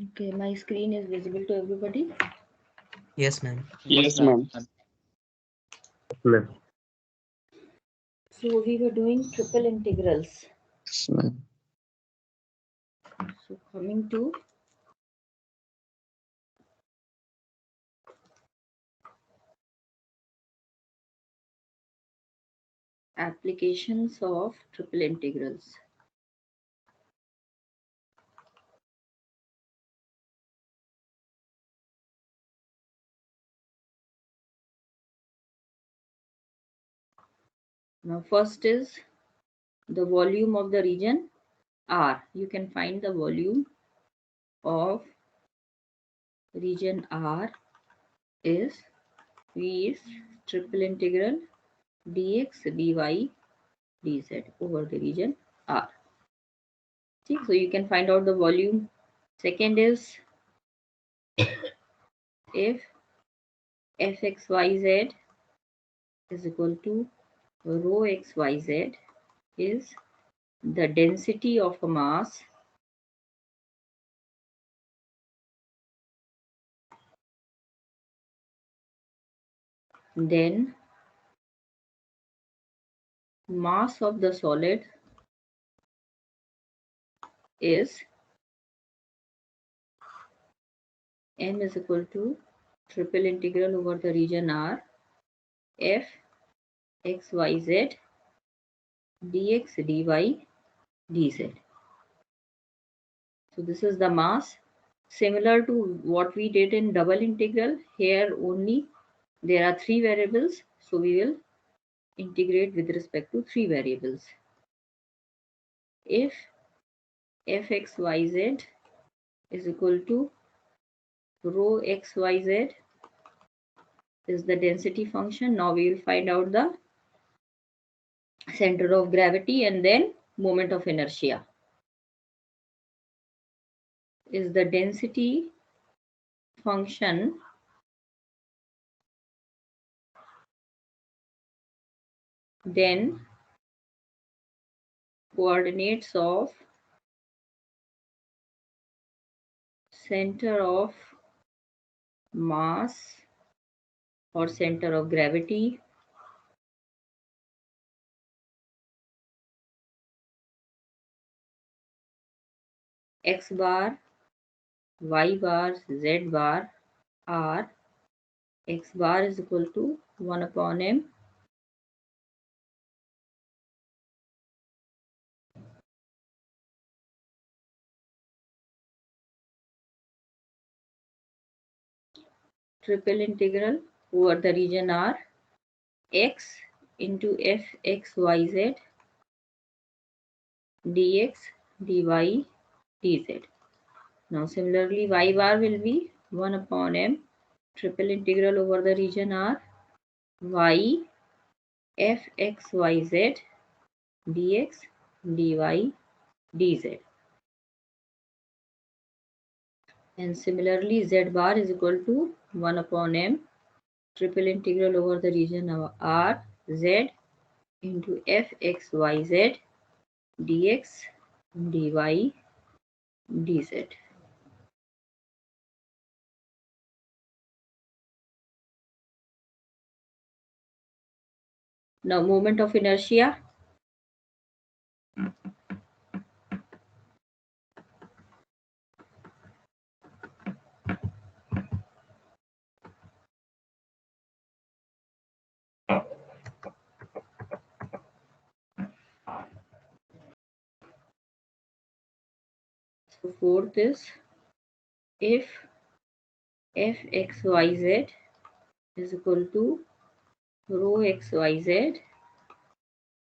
Okay, my screen is visible to everybody. Yes, ma'am. Yes, ma'am. Excellent. So we were doing triple integrals. Yes, ma'am. So coming to applications of triple integrals. Now first is the volume of the region R. You can find the volume of region R is V is triple integral dx dy dz over the region R. See, so you can find out the volume. Second is if fxyz is equal to rho xyz is the density of a mass then mass of the solid is m is equal to triple integral over the region R f xyz dx dy dz. So this is the mass. Similar to what we did in double integral, here only there are three variables. So we will integrate with respect to three variables. If fxyz is equal to rho xyz is the density function. Now we will find out the center of gravity and then moment of inertia. Is the density function then coordinates of center of mass or center of gravity x bar, y bar, z bar are x bar is equal to 1 upon m triple integral over the region R x into fxyz dx dy dz. Now similarly y bar will be 1 upon m triple integral over the region R y fxyz dx dy dz. And similarly z bar is equal to 1 upon m triple integral over the region of R z into fxyz dx dy dz. Now moment of inertia. So fourth is if fxyz is equal to rho xyz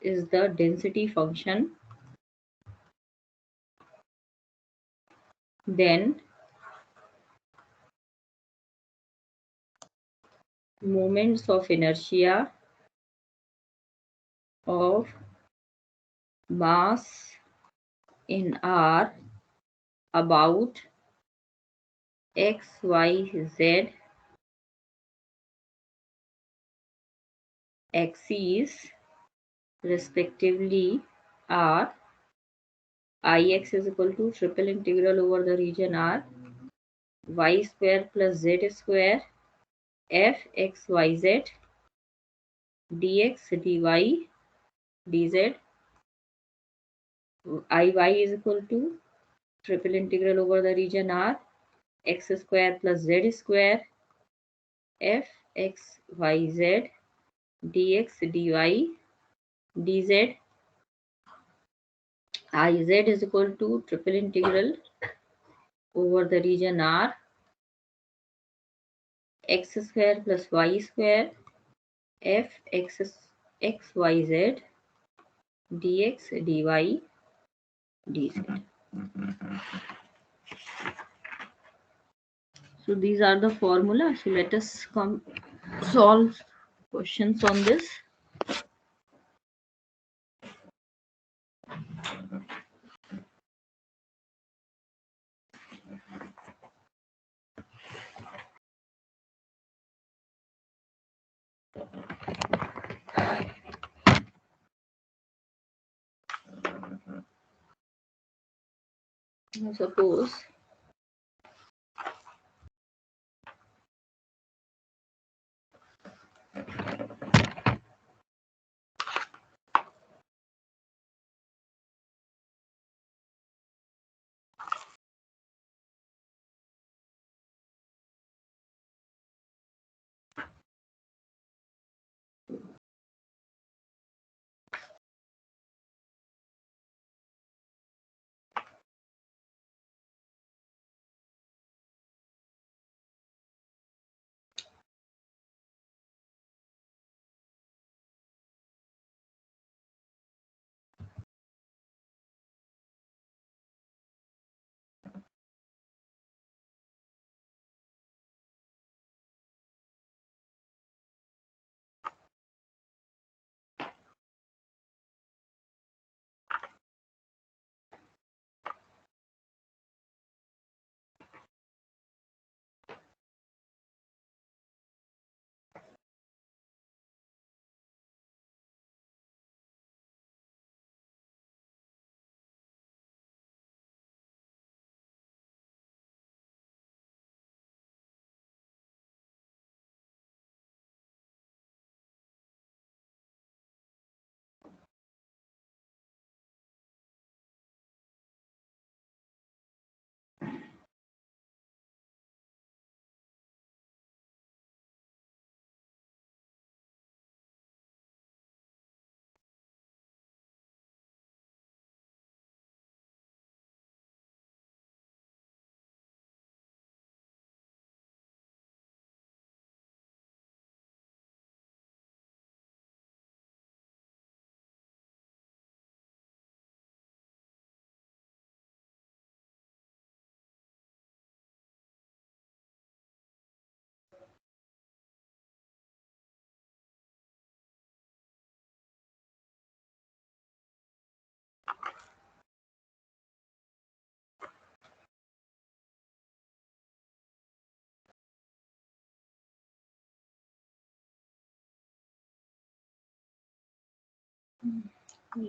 is the density function, then moments of inertia of mass in R about xyz axes respectively are ix is equal to triple integral over the region R y square plus z square f x y z dx dy dz iy is equal to triple integral over the region R x square plus z square f x y z dx dy dz iz is equal to triple integral over the region R x square plus y square f x x y z dx dy dz. So these are the formula. So let us come solve questions on this. Now suppose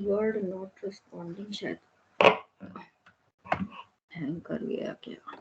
word not responding शायद hang कर गया क्या.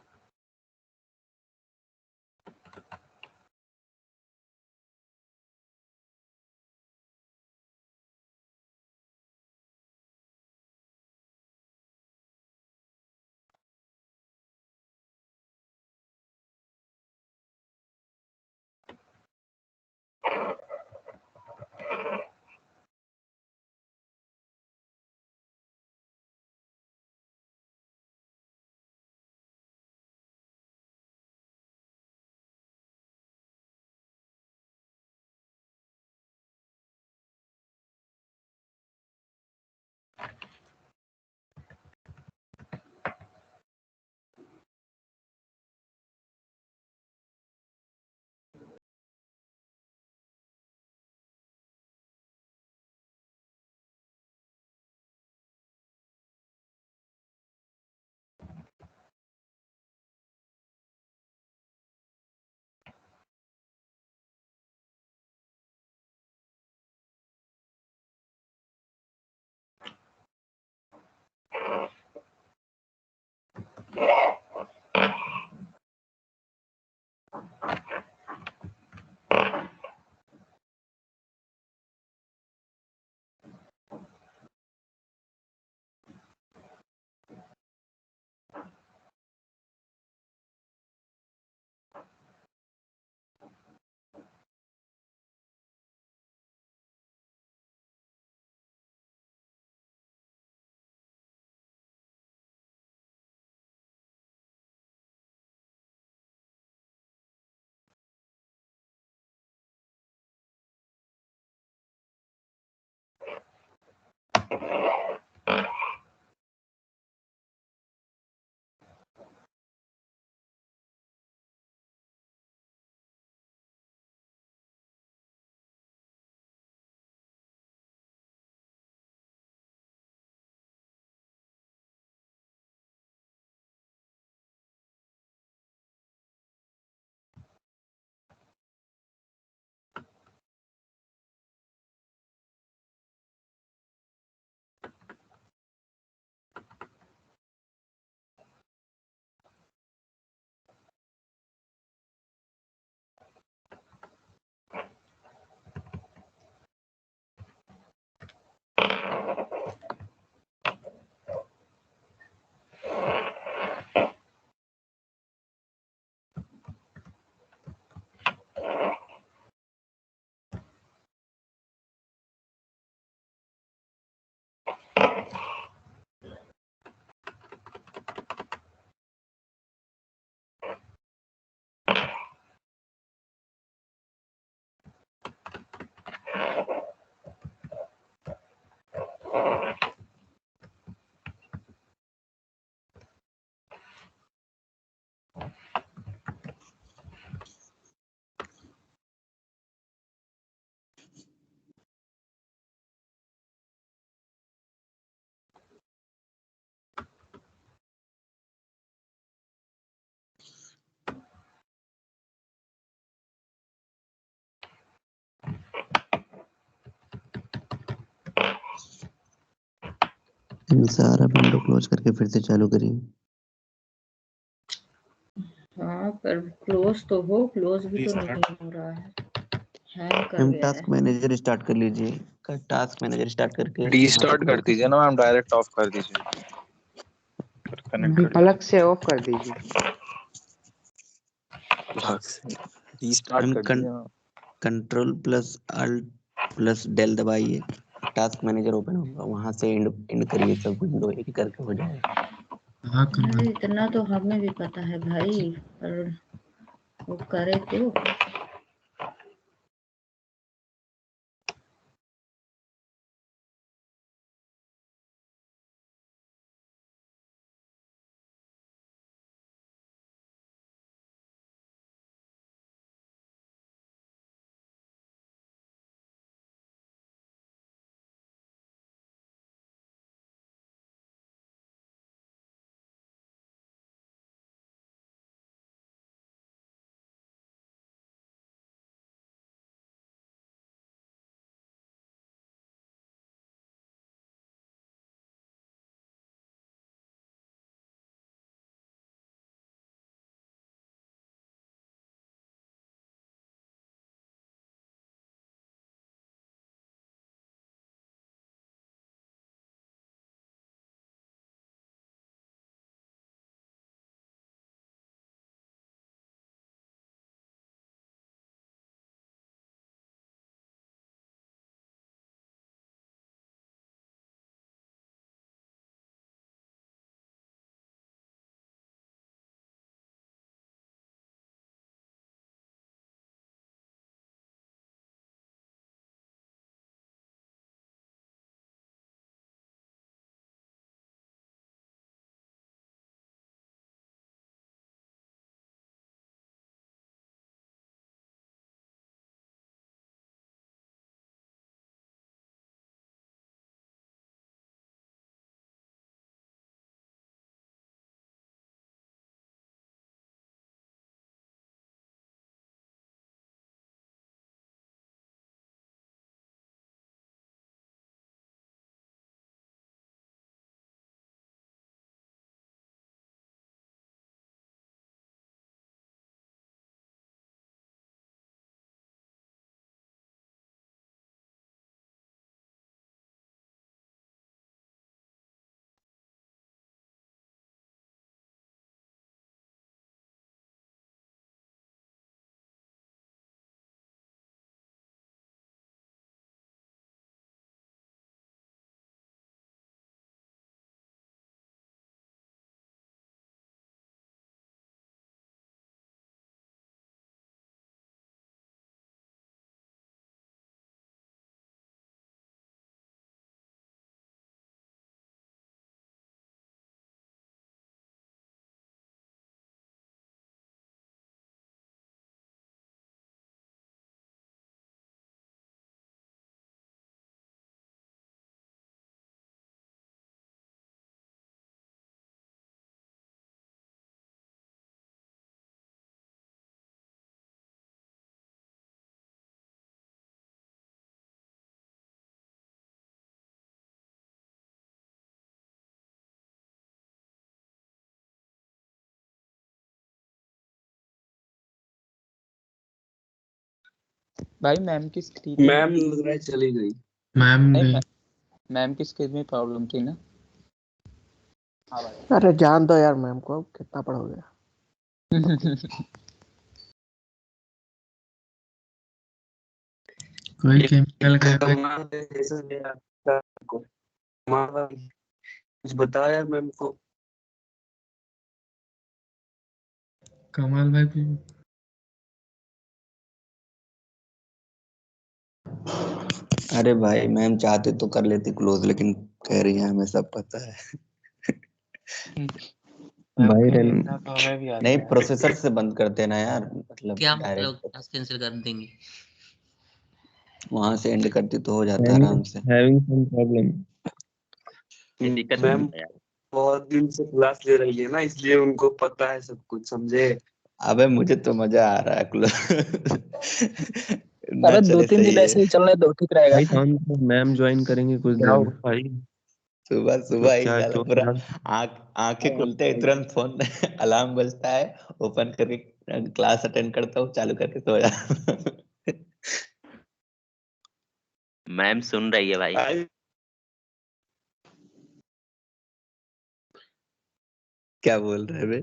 सारा window close करके फिर से चालू करिए। हाँ पर क्लोज तो हो, क्लोज भी तो नहीं हो रहा है, हैंग कर मैम गया टास्क है। मैनेजर स्टार्ट कर लीजिए। टास्क मैनेजर स्टार्ट करके रीस्टार्ट कर दीजिए ना मैम, डायरेक्ट ऑफ कर दीजिए, फिर कनेक्ट कर अलग से ऑफ कर दीजिए। रीस्टार्ट मैम कर दीजिए। Control plus alt plus del दबाइए, टास्क मैनेजर ओपन होगा, वहां से एंड करिए, सब विंडो एक करके हो जाएगा। अरे इतना तो हमें भी पता है भाई, पर वो करे तो। भाई मैम की स्क्रीन मैम लग रहा है चली गई। मैम नहीं, गई। मैम की स्क्रीन में प्रॉब्लम थी ना। हाँ भाई। अरे जान दो यार मैम को, कितना पढ़ोगे। कोई केमिकल का कमाल है, जैसा दिया आपको। कमाल है। कुछ बताओ यार मैम को। कमाल भाई भी। अरे भाई मैम चाहते तो कर लेती क्लोज, लेकिन कह रही है हमें सब पता है। भाई नहीं, प्रोसेसर से बंद करते ना यार, मतलब क्या मतलब डायरेक्ट क्लास कैंसिल कर देंगे? वहां से एंड करती तो हो जाता आराम से। having some problem. ये दिक्कत मैम है यार। बहुत दिन से क्लास ले रही है ना, इसलिए उनको पता है सब कुछ, समझे। अबे मुझे तो मजा आ रहा है ना अबे चले 2-3 दिन सही ऐसे है। ही चलने दो, ठीक रहेगा। भाई शाम को मैम ज्वाइन करेंगे कुछ क्या देर हुआ में। भाई? सुबह तो सुबह ही क्या साला जो पूरा क्लास आंखें खुलते ही तुरंत फोन अलार्म बजता है, ओपन करके क्लास अटेंड करता हूँ, चालू करके सो जाता हूँ। मैम सुन रही है भाई। क्या बोल रहे हैं बे?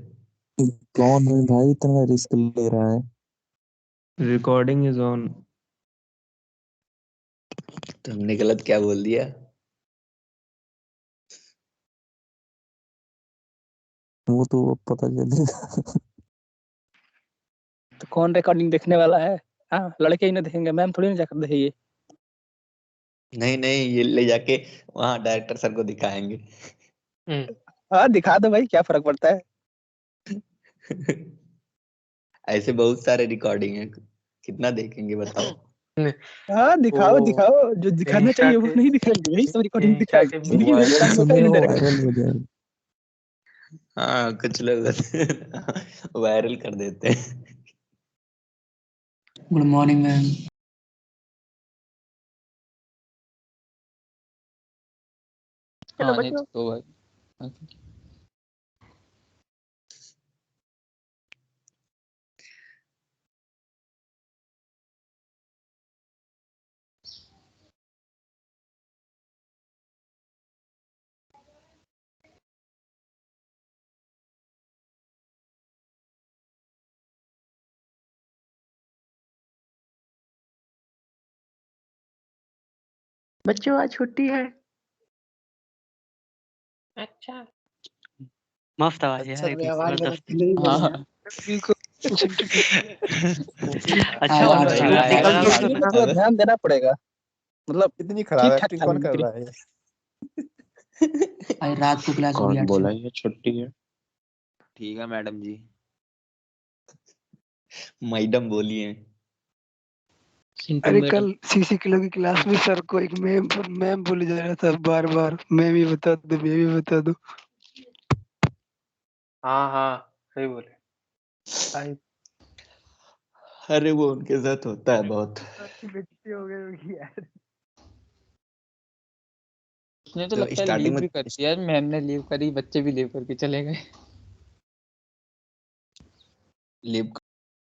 कौन है भाई इतना रिस्क ले रहा है? Recording is on. तो हमने गलत क्या बोल दिया? वो तो अब पता चलेगा। तो कौन रिकॉर्डिंग देखने वाला है? हाँ, लड़के ही ना देखेंगे, मैम थोड़ी ना जाकर देखेंगे। नहीं नहीं, ये ले जाके वहाँ डायरेक्टर सर को दिखाएंगे। हाँ दिखा दो भाई, क्या फर्क पड़ता है। ऐसे बहुत सारे रिकॉर्डिंग है, कितना देखेंगे बताओ। हाँ दिखाओ वो दिखाओ, जो दिखाना चाहिए वो नहीं दिखाएंगे, यही सब रिकॉर्डिंग दिखाओ। के जिंदगी में एक काम मौका ही सुनिए नहीं वो दे रखा। वायरल हो जाएगा। हाँ कुछ लोग वायरल कर देते हैं। Good morning ma'am. चलो बच्चों तो भाई। बच्चों आज छुट्टी है। अच्छा मस्त आवाज है यार, इतनी जबरदस्त। हाँ। अच्छा आज वाला आज लग रहा है यार निकलते आवाज। समय थोड़ा अब ध्यान देना पड़ेगा, मतलब इतनी खराब ठीक ठाक एक्टिंग था कौन कर मिमिक्री। रहा है? आज रात को क्लास होगी कौन 8 बोला से। ये छुट्टी है? ठीक है मैडम जी। मैडम बोलिए। सिंटू अरे मैडम। कल सीसी किलो की क्लास में सर को एक मैम बोले जा रहा था बार बार, मैम ही बता दो, मैम ही बता दो। हाँ हाँ, सही बोले। अरे वो उनके साथ होता है बहुत। बेइज्जती हो गई होगी यार। उसने तो तो लगता है स्टार्टिंग लीव में भी कर दिया, मैम ने लीव करी, बच्चे भी लीव करके चले गए। लीव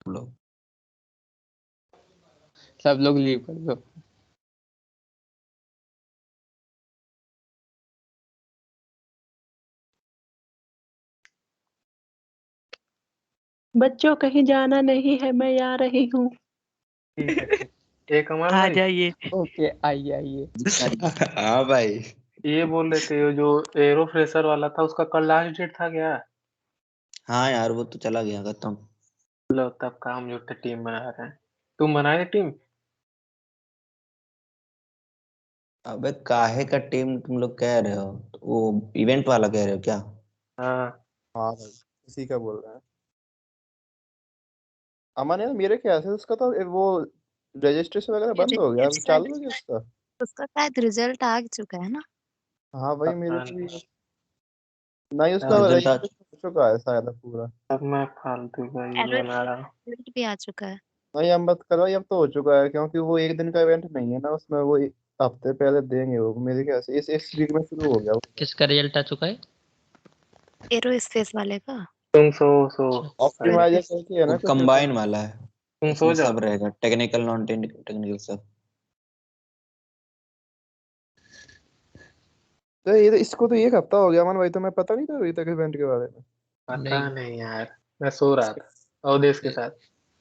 लोग सब लोग लीव कर दो। बच्चों कहीं जाना नहीं है, मैं आ रही हूँ। ठीक है ठीक। एक अमर आ भाई, जाइए। ओके आइए आइए। हाँ भाई। ये बोल रहे थे जो एरो फ्रेशर वाला था उसका कल लास्ट डेट था क्या? हाँ यार वो तो चला गया खत्म। लो तब काम जो थे टीम बना रहे हैं। तुम बनाए टीम? अबे काहे का टीम तुम लोग कह रहे हो? वो इवेंट वाला कह रहे हो क्या? हाँ हाँ भाई, इसी का बोल रहे हैं। अमन यार मेरे ख्याल से उसका तो वो रजिस्ट्रेशन वगैरह बंद हो गया, अब चालू हो गया उसका। उसका शायद रिजल्ट आ चुका है ना। हाँ भाई मेरे पता को भी नहीं। नहीं, उसका रिजल्ट आज रजिस्ट्रेशन हो चुका है शायद अब पूरा। अब मैं फालतू का ये एनुअल बना रहा हूँ। रिजल्ट भी आ चुका है। नहीं अब मत करो, अब तो हो चुका है, क्योंकि वो एक दिन का इवेंट नहीं है ना, उसमें वो हफ्ते पहले देंगे, वो मेरे ख्याल से इस वीक में शुरू हो गया वो। किसका रिजल्ट आ चुका है? एरो स्पेस वाले का। तुम सो Sorry. ऑप्टिमाइजर करके है वो ना कुछ कंबाइन वाला है। तुम सो इसमें जाओ। सब रहेगा, टेक्निकल नॉन टेक्निकल सब। तो ये तो इसको तो एक हफ्ता हो गया अमन भाई, तो मैं पता नहीं था अभी तक इवेंट के बारे में। पता नहीं यार, मैं सो रहा था अवधेश के साथ।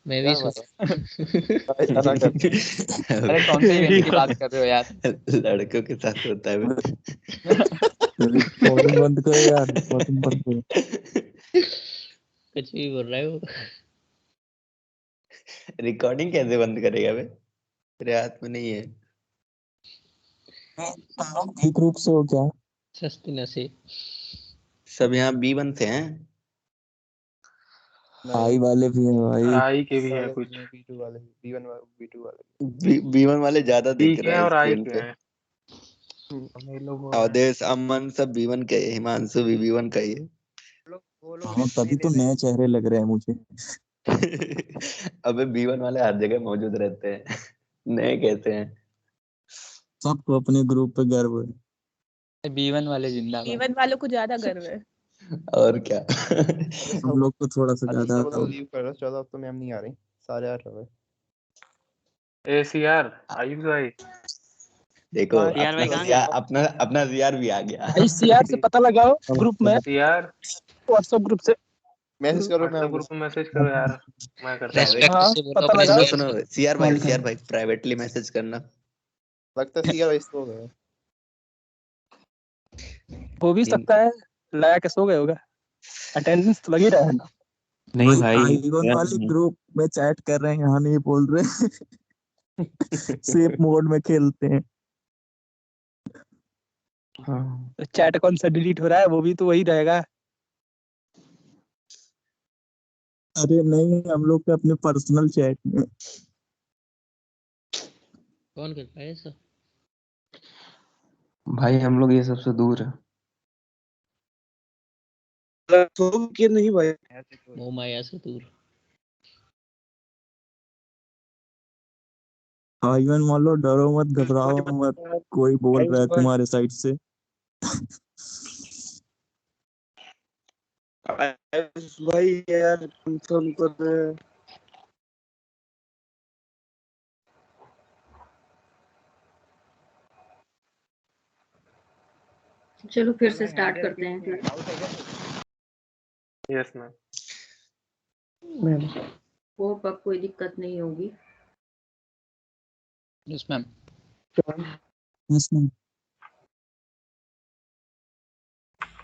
मैं भी क्या सो बात है अदा कर। अरे कौन से इवेंट की बात कर रहे हो यार? लड़कों के साथ होता है रिकॉर्डिंग बंद करो यार, रिकॉर्डिंग बंद करो। कुछ भी बोल रहा है वो। रिकॉर्डिंग कैसे बंद करेगा बे, तेरे हाथ में नहीं है। तुम लोग बी ग्रुप से हो क्या? सस्ती नसीब। सब यहाँ B1 से हैं। आई वाले भी हैं भाई। आई के भी है वाले कुछ। B2 वाले B1 B2 वाले। B1 वाले ज्यादा बी दिख के रहा हैं है और आई स्क्रीन के पे। हैं। हम ये लोग हो रहे हैं। अवधेश अमन सब B1 के हैं, हिमांशु भी B1 का ही है। वो लोग हाँ तभी तो नए चेहरे लग रहे हैं मुझे। अबे B1 वाले हर जगह मौजूद रहते हैं, नए कैसे हैं। सबको अपने ग्रुप पे गर्व है। B1 वाले जिंदाबाद। B1 वालों को ज्यादा गर्व है। और क्या। हम लोग को थोड़ा सा अच्छा ज्यादा। सब लोग लीव कर रहे हो, चलो अब तो मैम नहीं आ रही, सारे आ रहे हैं। ACR आयुष भाई। देखो हाँ, सीआर अपना भाई कहाँ गए? सीआर, अपना सीआर भी आ गया। भाई सीआर से पता लगाओ ग्रुप में, CR व्हाट्सएप ग्रुप से। मैसेज करो व्हाट्सएप मैम ग्रुप में मैसेज करो यार, मैं करता हूँ। प्राइवेट, रेस्पेक्ट हाँ से बोलो पता अपने लगाओ। सुनो सीआर सुनो, से। सीआर भाई प्राइवेटली मैसेज करना। लगता है सीआर वाइस हो गए। हो भी इन सकता है, लगा के सो गए होगा, अटेंडेंस तो लगी रहा है ना। नहीं भाई भाई आईगन वाले ग्रुप में चैट कर रहे हैं, यहाँ नहीं बोल रहे। सेफ मोड में खेलते हैं। हाँ तो चैट कौन सा डिलीट हो रहा है, वो भी तो वही रहेगा। अरे नहीं, हम लोग के अपने पर्सनल चैट में। कौन करता है ऐसा? भाई हम लोग ये सबसे दूर है। सो के नहीं भाई। मोह माया से दूर। आईगन मान लो, डरो मत, घबराओ मत, कोई बोल रहा है तुम्हारे साइड से। भाई यार कंफर्म कर रहे हैं। चलो फिर से स्टार्ट करते हैं क्लास। Yes ma'am. होप अब कोई दिक्कत नहीं होगी। Yes ma'am. Yes ma'am.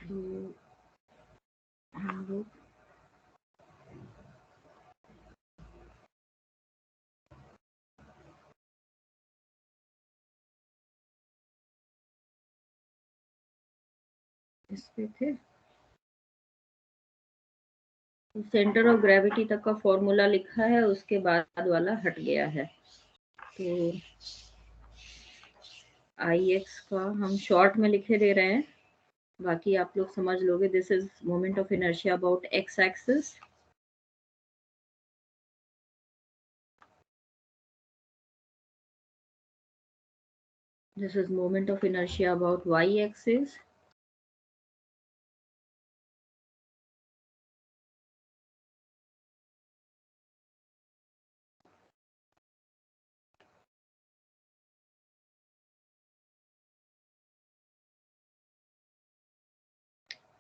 तो हम लोग इस पे थे, सेंटर ऑफ ग्रेविटी तक का फॉर्मूला लिखा है, उसके बाद वाला हट गया है। तो आई एक्स का हम शॉर्ट में लिखे दे रहे हैं, बाकी आप लोग समझ लोगे। This is moment of inertia about x axis. This is moment of inertia about y-axis.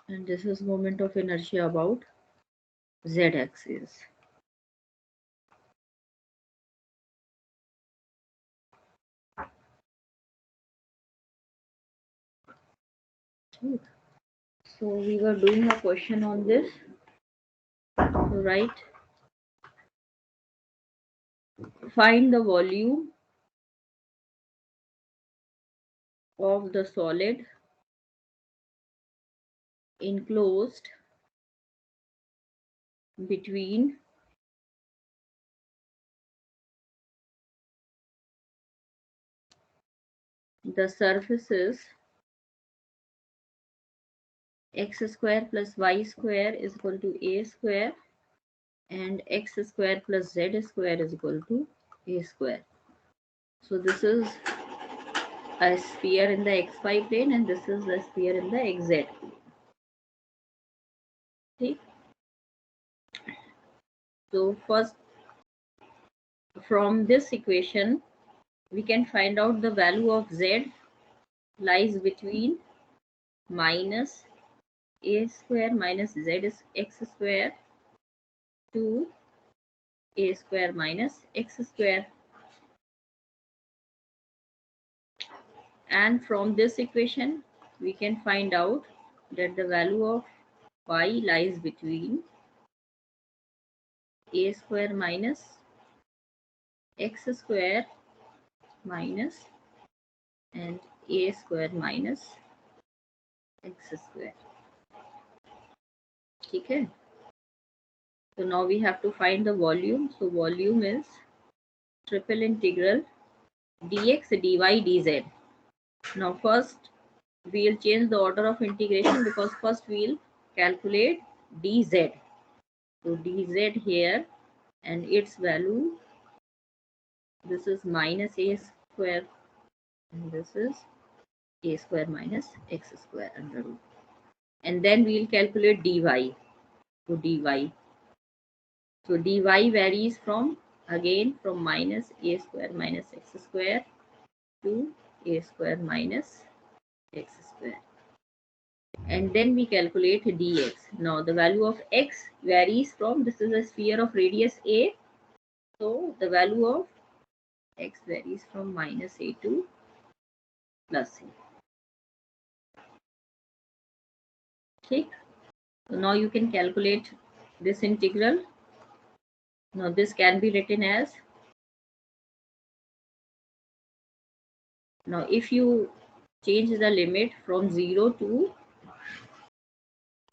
And this is moment of inertia about z-axis. So we were doing a question on this. So write, find the volume of the solid enclosed between the surfaces x square plus y square is equal to a square and x square plus z square is equal to a square. So this is a sphere in the xy plane and this is a sphere in the xz. ठीक, so first From this equation, we can find out the value of z lies between minus a square minus z is x square to a square minus x square. And from this equation, we can find out that the value of y lies between a square minus x square minus and a square minus x square. Okay. So now we have to find the volume. So volume is triple integral dx dy dz. Now first we'll change the order of integration because first we'll calculate dz. So dz here, and its value, this is minus a square and this is a square minus x square under root. And then we'll calculate dy. So dy. So dy varies from, again, from minus a square minus x square to a square minus x square. And then we calculate dx. Now the value of x varies from, this is a sphere of radius a, so the value of x varies from minus a to plus a. Okay. So now you can calculate this integral. Now this can be written as, now if you change the limit from 0 to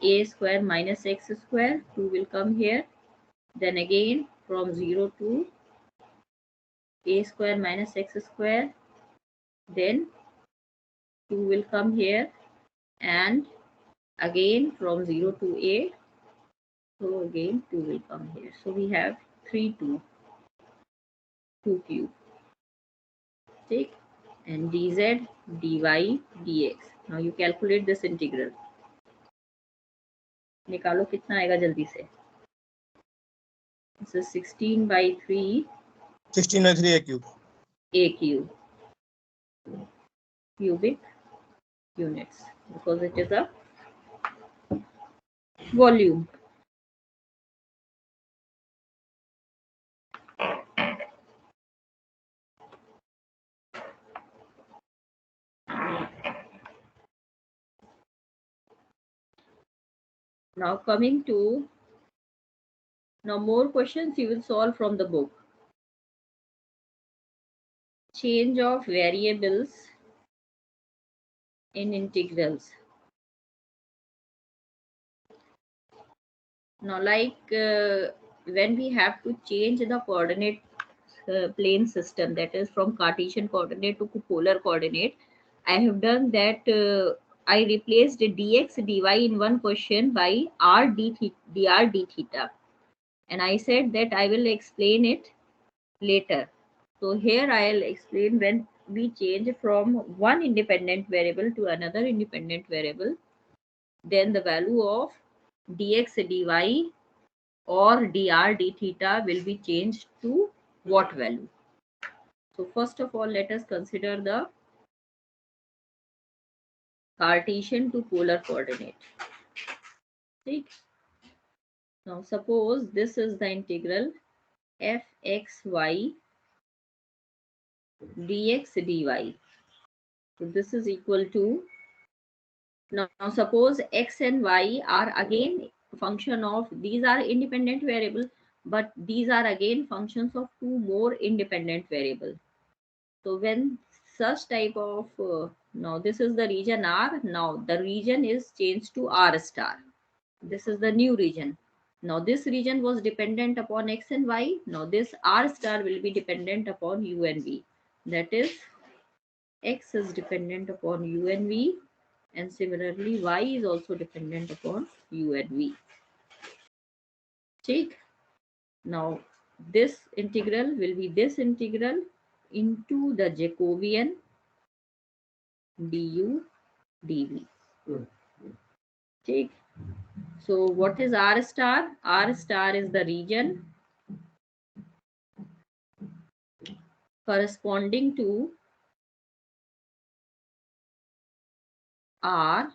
a square minus x square, 2 will come here. Then again from 0 to a square minus x square, then 2 will come here, and again from 0 to a, so again 2 will come here. So we have 2 cube. Take, and dz dy dx. Now you calculate this integral. निकालो कितना आएगा जल्दी से. This is 16 by 3. 16 by 3 a cube. A cube. Cubic units, because it is a volume. Now coming to, now more questions you will solve from the book. Change of variables in integrals. Now like when we have to change the coordinate plane system, that is from Cartesian coordinate to polar coordinate, I have done that. I replaced dx dy in one question by dr d theta, and I said that I will explain it later. So here I'll explain when we change from one independent variable to another independent variable, then the value of dx dy or dr d theta will be changed to what value. So first of all, let us consider the Cartesian to polar coordinate. Okay. Now suppose this is the integral fxy dx dy. So this is equal to, now suppose x and y are again function of, these are independent variable, but these are again functions of two more independent variable. So when such type of, now this is the region R, now the region is changed to R star. This is the new region. Now this region was dependent upon x and y. Now this R star will be dependent upon u and v. That is, x is dependent upon u and v, and similarly y is also dependent upon u and v. Take. Now this integral will be this integral into the Jacobian du dv. Take. So, so what is R star? R star is the region corresponding to R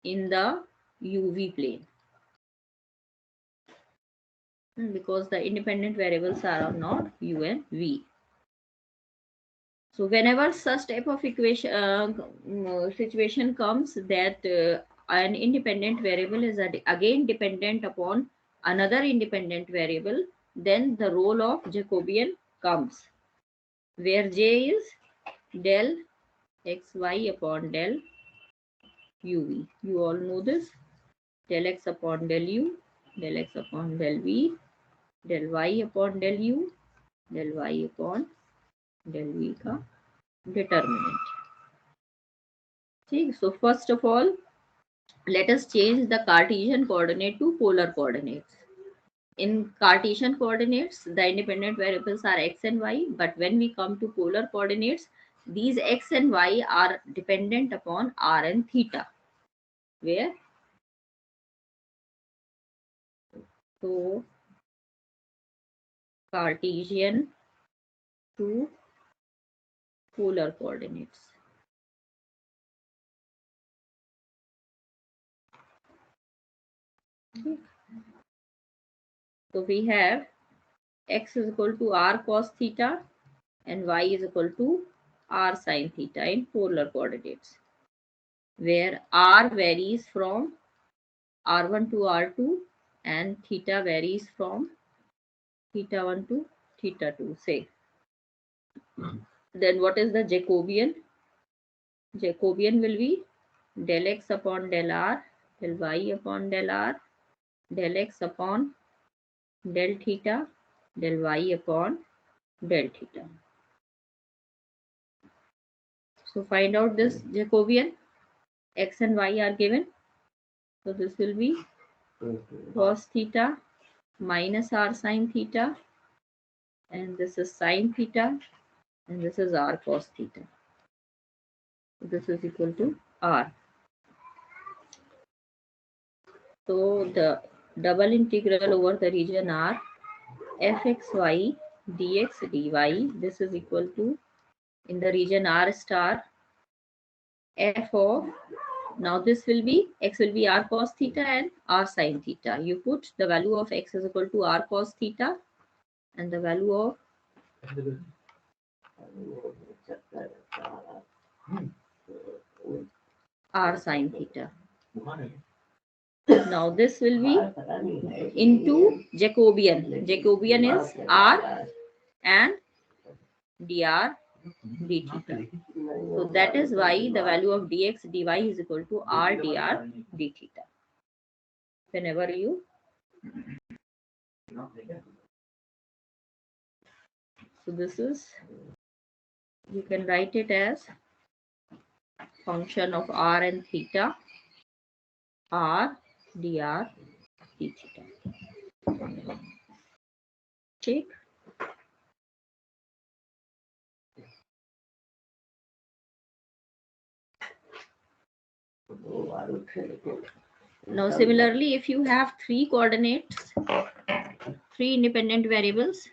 in the UV plane, because the independent variables are not U and V. So whenever such type of situation comes that an independent variable is again dependent upon another independent variable, then the role of Jacobian comes, where J is del xy upon del uv. You all know this. Del x upon del u, del x upon del v, del y upon del u, del y upon del v का determinant. ठीक. So first of all, let us change the Cartesian coordinate to polar coordinates. In Cartesian coordinates, the independent variables are x and y, but when we come to polar coordinates, these x and y are dependent upon r and theta. Where? So Cartesian to polar coordinates. Okay. So we have x is equal to r cos theta and y is equal to r sin theta in polar coordinates, where r varies from r1 to r2 and theta varies from theta 1 to theta 2, say. Then what is the Jacobian? Jacobian will be del x upon del r, del y upon del r, del x upon del theta, del y upon del theta. So find out this Jacobian. X and y are given. So this will be cos theta minus r sin theta, and this is sin theta, and this is r cos theta. So this is equal to r. So the double integral over the region R, fxy dx dy, this is equal to, in the region R star, f of, now this will be, x will be r cos theta and r sin theta. You put the value of x is equal to r cos theta and the value of r sin theta. Now this will be into Jacobian. Jacobian is r and dr d theta. So that is why the value of dx dy is equal to r dr d theta. Whenever you so this is, you can write it as function of r and theta, r dr d theta. Check. Now similarly, if you have three coordinates, three independent variables,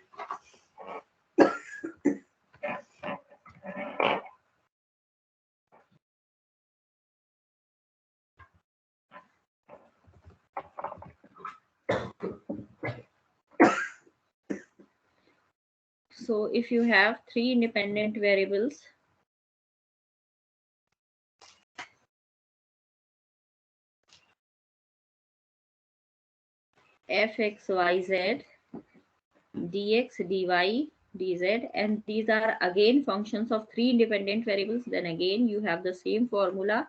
so if you have three independent variables, fx, yz, dx, dy, dz, and these are again functions of three independent variables, then again you have the same formula.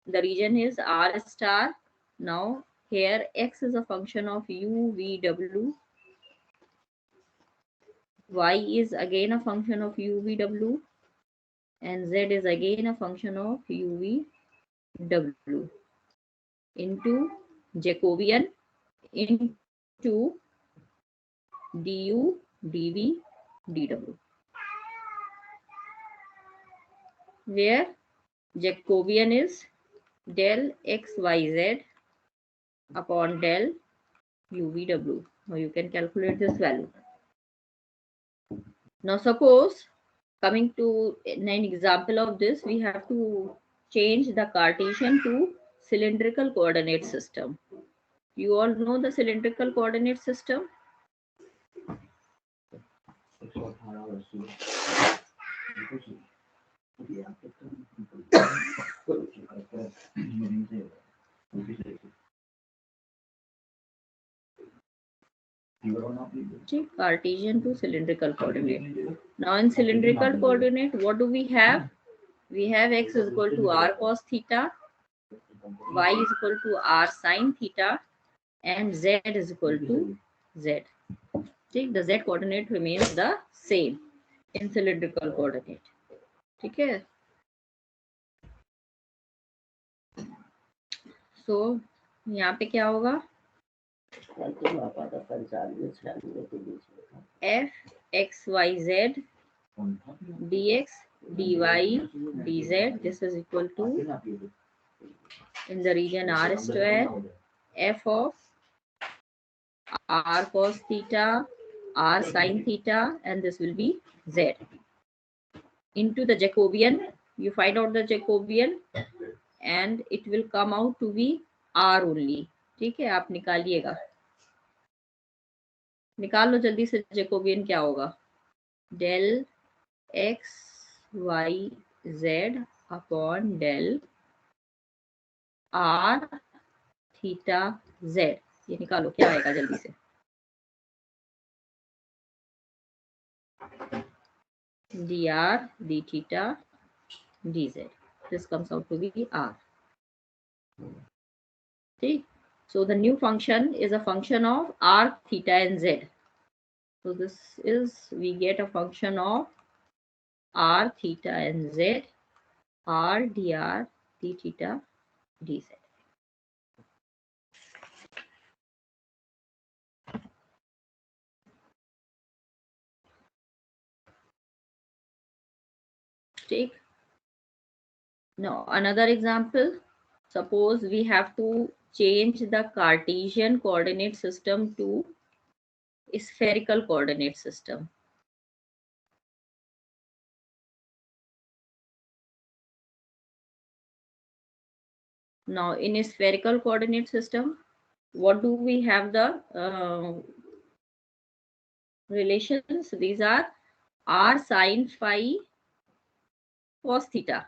The region is r star. Now here x is a function of u, v, w. Y is again a function of u, v, w. And z is again a function of u, v, w. Into Jacobian into du, dv, dw. Where Jacobian is del xyz upon del uvw. Now you can calculate this value. Now suppose, coming to an example of this, we have to change the Cartesian to cylindrical coordinate system. You all know the cylindrical coordinate system? Cartesian to cylindrical coordinate. Now in cylindrical coordinate, what do we have? We have x is equal to r cos theta, y is equal to r sin theta, and z is equal to z. ठीक, the z coordinate remains the same in cylindrical coordinate. ठीक है. So यहाँ पे क्या होगा? f x y z dx dy dz, this is equal to, in the region r square, f of r cos theta, r sin theta, and this will be z, into the Jacobian. You find out the Jacobian and it will come out to be r only. ठीक है, आप निकालिएगा, निकाल लो जल्दी से. Jacobian क्या होगा? del x y z upon del r theta z. ये निकालो, क्या आएगा जल्दी से? dr d theta dz. This comes out to be r. See? So the new function is a function of r, theta, and z. So this is, we get a function of r, theta, and z, r dr d theta dz. Take now another example. Suppose we have to change the Cartesian coordinate system to a spherical coordinate system. Now in a spherical coordinate system, what do we have the relations? These are r sin phi cos theta.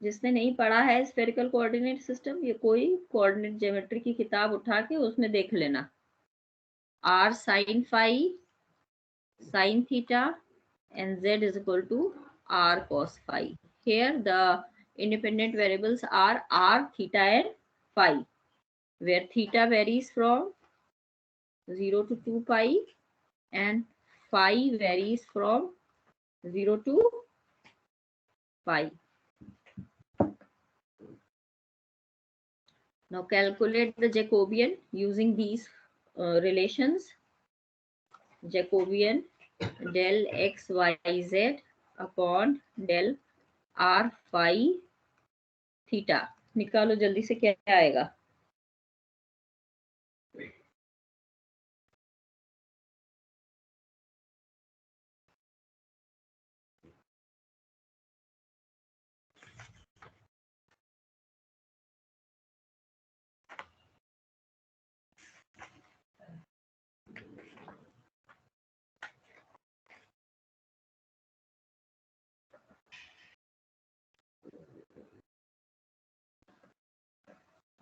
जिसने नहीं पढ़ा है spherical coordinate system, ये कोई coordinate geometry की किताब उठा के उसमें देख लेना. r sin phi sin theta and z is equal to r cos phi. Here the independent variables are r, theta, and phi, where theta varies from 0 to 2 pi and phi varies from 0 to pi. Now calculate the Jacobian using these relations. Jacobian del x y z upon del r phi theta. निकालो जल्दी से, क्या आएगा?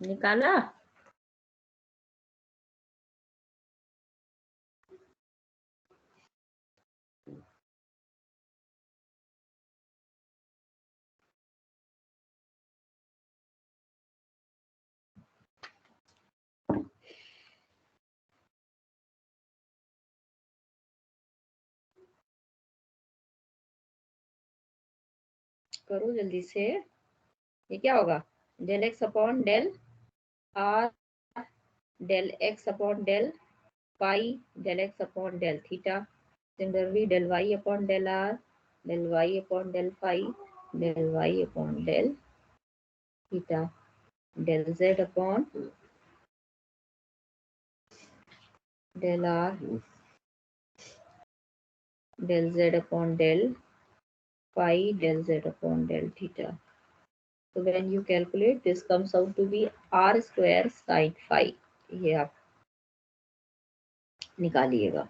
निकाला? करो जल्दी से. ये क्या होगा? Del x upon del R del x upon del phi del x upon del theta. Similarly, del y upon del r, del y upon del phi, del y upon del theta, del z upon del r del z upon del phi del z upon del theta. So when you calculate, this comes out to be r square sin phi. ये आप निकालिएगा,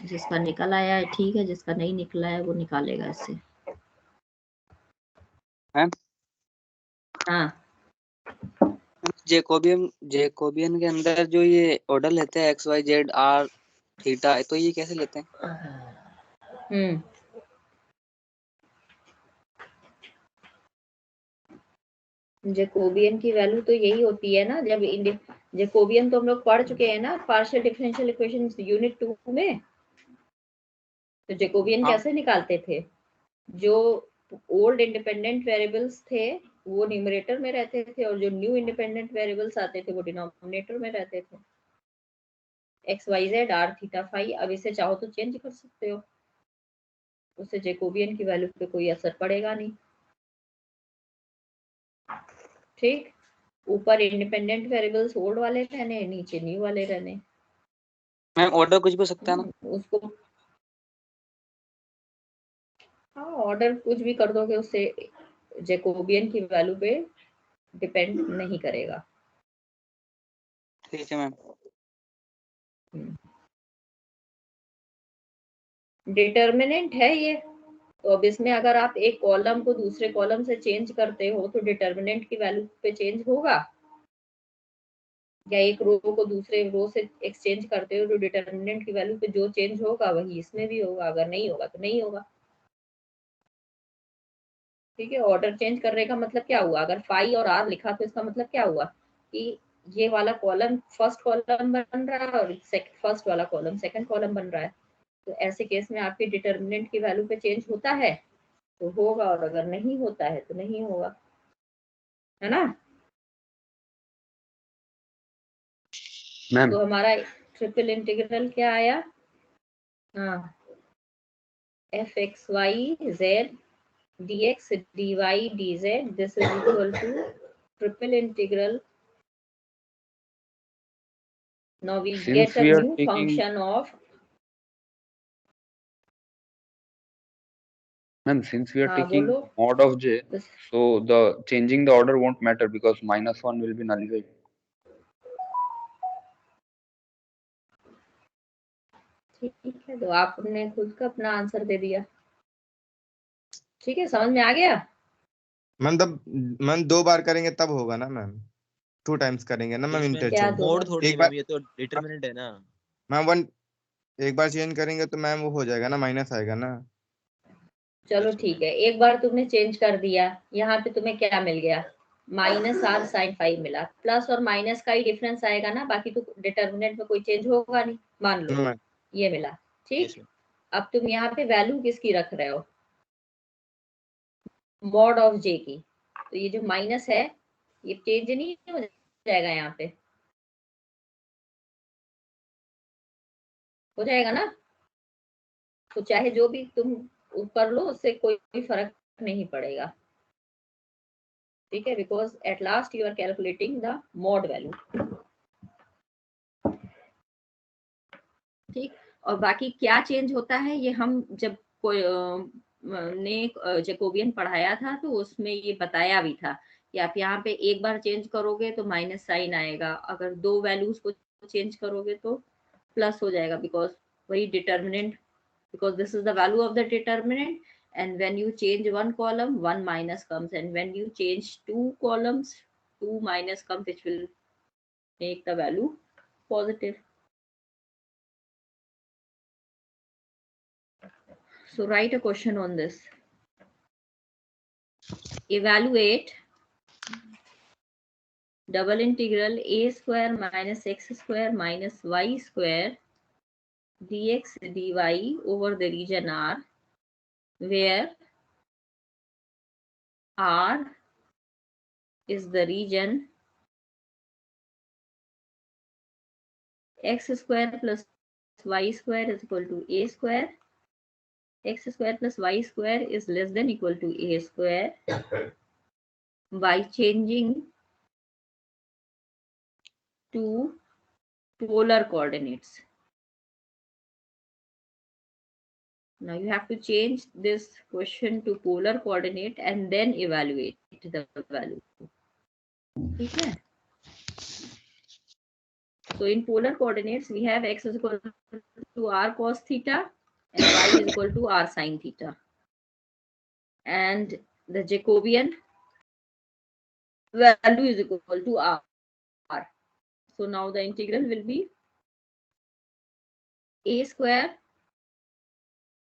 जिसका निकल आया है ठीक है, जिसका नहीं निकला है वो निकालेगा इससे। हाँ जेकोबियन के अंदर जो ये ऑर्डर लेते हैं x y z r theta, तो ये कैसे लेते हैं? जेकोबियन की वैल्यू तो यही होती है ना, जब जेकोबियन तो हम लोग पढ़ चुके हैं ना पार्शियल डिफरेंशियल इक्वेशन यूनिट 2 में। तो जेकोबियन कैसे निकालते थे? जो ओल्ड इंडिपेंडेंट वेरिएबल्स थे वो न्यूमरेटर में रहते थे और जो न्यू इंडिपेंडेंट वेरिएबल्स आते थे वो डिनोमिनेटर में रहते थे। X y z r theta phi. अब इसे चाहो तो चेंज कर सकते हो, उससे जेकोबियन की वैल्यू पे कोई असर पड़ेगा नहीं। ठीक, ऊपर इंडिपेंडेंट वेरिएबल्स ओल्ड वाले रहने, नीचे न्यू वाले रहने। मैम ऑर्डर कुछ भी हो सकता है ना उसको, हाँ ऑर्डर कुछ भी कर दोगे, उससे जेकोबियन की वैल्यू पे डिपेंड नहीं करेगा। ठीक है मैम। डिटर्मिनेंट है ये, तो अब इसमें अगर आप एक कॉलम को दूसरे कॉलम से चेंज करते हो तो डिटर्मिनेंट की वैल्यू पे चेंज होगा, या एक रो को दूसरे रो से एक्सचेंज करते हो तो डिटर्मिनेंट की वैल्यू पे जो चेंज होगा वही इसमें भी होगा, अगर नहीं होगा तो नहीं होगा। ठीक है, ऑर्डर चेंज करने का मतलब क्या हुआ? अगर फाई और आर लिखा तो इसका मतलब क्या हुआ कि ये वाला कॉलम फर्स्ट कॉलम बन रहा है और फर्स्ट वाला कॉलम सेकंड कॉलम बन रहा है। तो ऐसे केस में आपके डिटर्मिनेंट की वैल्यू पे चेंज होता है तो होगा, और अगर नहीं होता है तो नहीं होगा, है ना। मैम तो हमारा ट्रिपल इंटीग्रल क्या आया? हाँ, f x y z dx dy dz, this is equal to triple integral. Now we since get a we are new taking function of, ma'am since we are हाँ taking बोलो। mod of j, so the changing the order won't matter because -1 will be nullified. ठीक है, तो आपने खुद का अपना answer दे दिया। ठीक है, समझ में आ गया? मैम 2 बार करेंगे तब होगा ना मैम, 2 टाइम्स करेंगे ना मैम क्या इंटरचेंज। दो मोड बार? थोड़ी है एक बार मैम, ये तो डिटरमिनेंट है ना। मैम एक बार चेंज करेंगे तो मैम वो हो जाएगा ना, माइनस आएगा ना। चलो ठीक है, एक बार तुमने चेंज कर दिया, यहाँ पे तुम्हें क्या मिल गया? माइनस आर साइन फाइव मिला। प्लस और माइनस का ही डिफरेंस आएगा ना, बाकी तो डिटर्मिनेंट में कोई चेंज होगा नहीं, मान लो मैम ये मिला। ठीक, अब तुम यहाँ पे वैल्यू किसकी रख रहे हो? मॉड ऑफ जे की। तो ये जो माइनस है ये चेंज नहीं हो जाएगा, यहाँ पे हो जाएगा ना। तो चाहे जो भी तुम कर लो उससे कोई फर्क नहीं पड़ेगा। ठीक है, because at last you are calculating the mod value. ठीक, और बाकी क्या चेंज होता है ये हम जब कोई ने जैकोबियन पढ़ाया था तो उसमें ये बताया भी था कि आप यहाँ पे एक बार चेंज करोगे तो माइनस साइन आएगा, अगर दो वैल्यूज को चेंज करोगे तो प्लस हो जाएगा, बिकॉज वही determinant, because this is the value of the determinant, and when you change one column one minus comes, and when you change two columns two minus comes, which will make the value positive. So write a question on this. Evaluate double integral a square minus x square minus y square dx dy over the region R, where R is the region x square plus y square is equal to a square, x square plus y square is less than equal to a square, by changing to polar coordinates. Now you have to change this question to polar coordinate and then evaluate the value. Okay. So in polar coordinates, we have x is equal to r cos theta and y is equal to r sin theta. And the Jacobian value is equal to r. So now the integral will be a square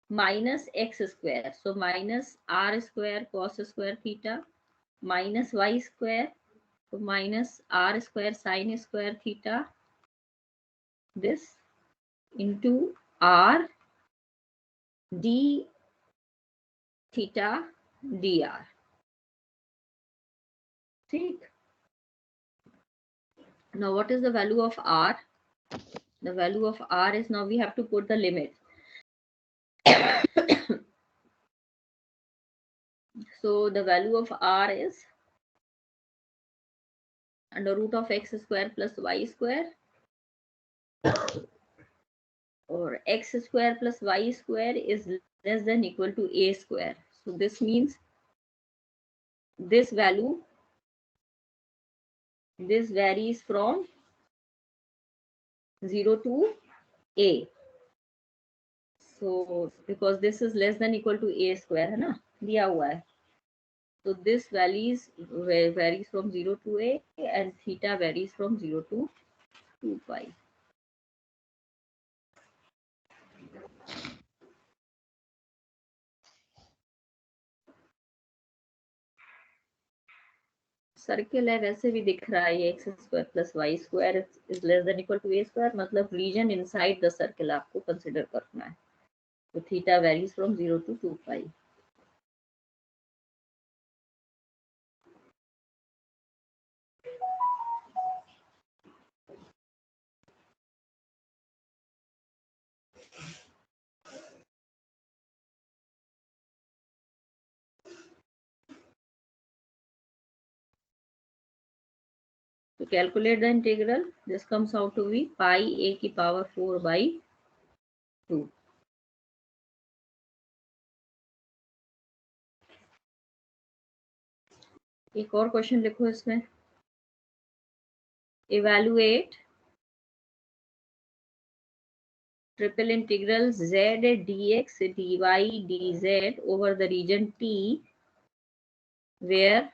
minus x square. So minus r square cos square theta minus y square. So minus r square sin square theta. This into r d theta dr. See? Now what is the value of r? The value of r is, now we have to put the limit. So the value of r is under root of x square plus y square, or x square plus y square is less than equal to a square. So this means this value, this varies from 0 to a. So because this is less than equal to a square, है ना, दिया हुआ है. So this varies from 0 to a, and theta varies from 0 to 2 pi. Circle है, वैसे भी दिख रहा है, x square plus y square is less than equal to a square, मतलब रीजन इनसाइड द सर्किल आपको कंसीडर करना है. तो theta varies from 0 to 2 pi. To calculate the integral, this comes out to be pi a की power 4 by 2. एक और question लिखो इसमें. Evaluate triple integral z dx dy dz over the region T, where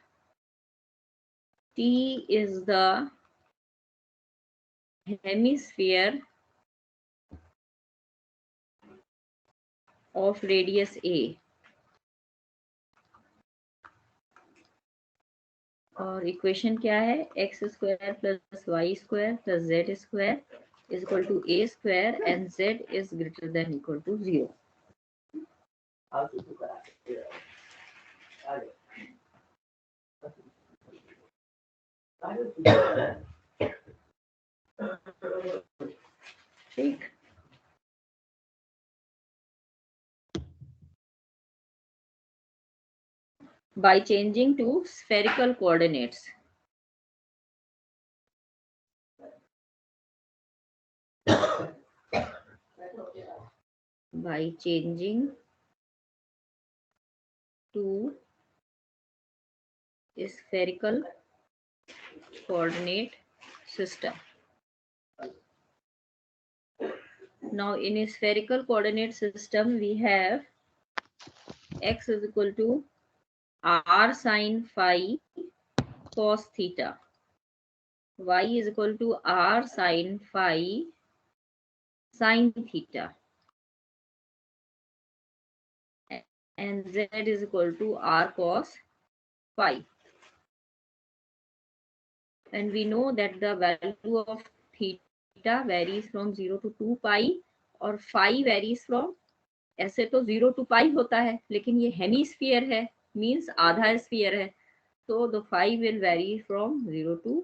T is the hemisphere of radius a. और equation क्या है, x square plus y square plus z square is equal to a square and z is greater than equal to 0. ठीक. By changing to spherical coordinates. By changing to a spherical coordinate system. Now in a spherical coordinate system, we have x is equal to r sin phi cos theta, y is equal to r sin phi sin theta, and z is equal to r cos phi. And we know that the value of theta varies from 0 to 2 pi, और phi varies from, ऐसे तो 0 to pi होता है, लेकिन ये hemisphere है, means आधा sphere है, so the phi will vary from 0 to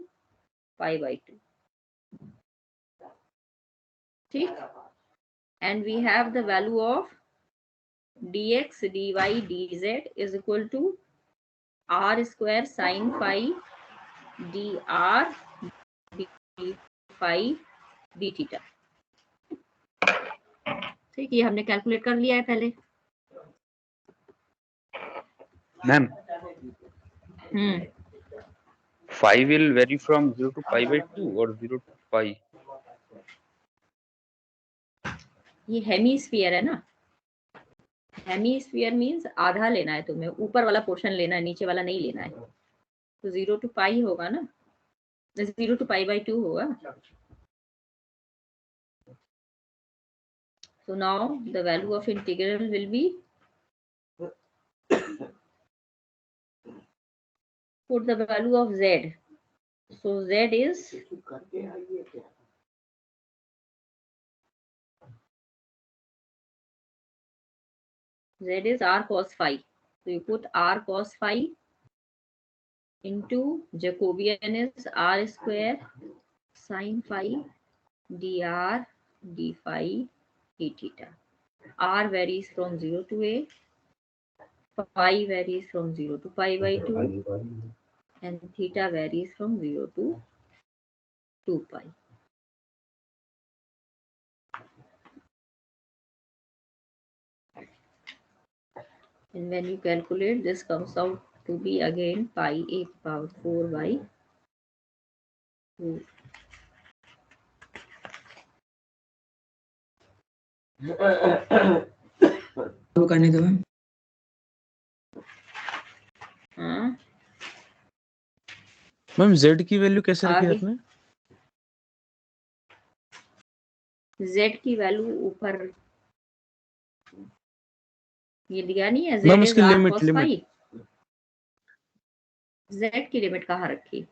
pi by 2. ठीक. And we have the value of dx dy dz is equal to r square sin phi dr d phi D theta. ठीक, ये हमने calculate कर लिया है पहले। Ma'am hmm, phi will vary from 0 to pi by 2 or 0 to pi. ये hemisphere है ना, हेमीस्फीयर मींस आधा लेना है तुम्हें, ऊपर वाला पोर्शन लेना है, नीचे वाला नहीं लेना है। तो 0 to pi होगा ना, 0 to pi by 2 होगा। So now the value of integral will be, put the value of z. So z is r cos phi. So you put r cos phi into Jacobian is r square sin phi dr d phi d theta. R varies from 0 to a, phi varies from 0 to pi by 2, and theta varies from 0 to 2 pi. And when you calculate, this comes out to be again pi a power 4 by 2. तो करने दो ma'am. हाँ, ma'am z की value कैसे रखी आगे आपने? z की वैल्यू ऊपर ये दिया नहीं है, मैम z उसकी is r limit cos limit phi। z की लिमिट कहाँ रखी?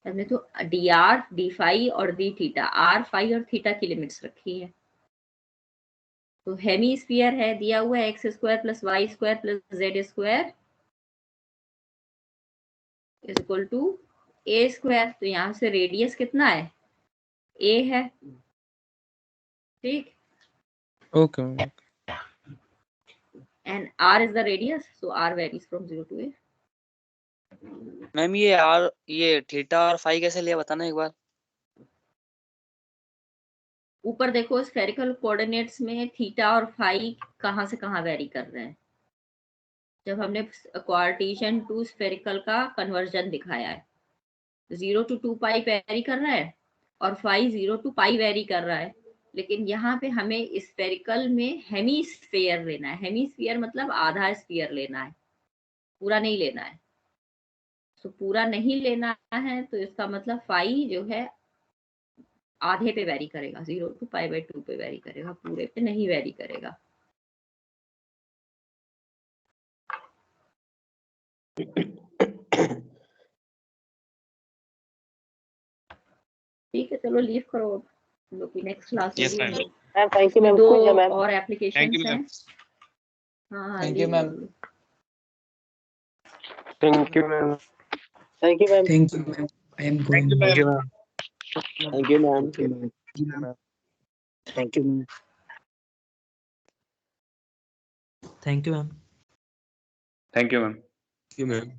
हमने तो dr d phi और d थीटा, r phi और थीटा की लिमिट्स रखी है। तो हेमीस्फीयर है, दिया हुआ है x square plus y square plus z square is equal to a square. तो यहाँ से रेडियस कितना है? a है। ठीक, okay ma'am. and r is the radius, so r varies from 0 to a. Ma'am ये थीटा और फाई कैसे लिया बताना एक बार। ऊपर देखो स्फेरिकल कोऑर्डिनेट्स में थीटा और फाई कहाँ से कहाँ वेरी कर रहे हैं। जब हमने कार्टेशियन टू स्फेरिकल का कन्वर्जन दिखाया है, 0 to 2 पाई वेरी कर रहा है और फाई 0 to पाई वेरी कर रहा है। लेकिन यहाँ पे हमें स्फेरिकल में हेमीस्फीयर लेना है। हेमीस्फीयर मतलब आधा स्फीयर लेना है, पूरा नहीं लेना है। तो पूरा नहीं लेना है तो इसका मतलब फाई जो है आधे पे वेरी करेगा, 0 to पाई by 2 पे वेरी करेगा, पूरे पे नहीं वेरी करेगा। ठीक है, चलो लीव करो, हम लोग की नेक्स्ट क्लास यस होगी। Ma'am. Ma'am thank you ma'am, दो कुछ है मैम। और थैंक एप्लीकेशंस यू हैं। मैम। हाँ, थैंक यू लीव मैम। कर लो। Thank you ma'am. Thank you ma'am. Thank you ma'am, I am thank you going. Ma'am. Thank you ma'am. Thank you ma'am. Thank you ma'am. Thank you ma'am. Thank you, ma'am. Thank you ma'am.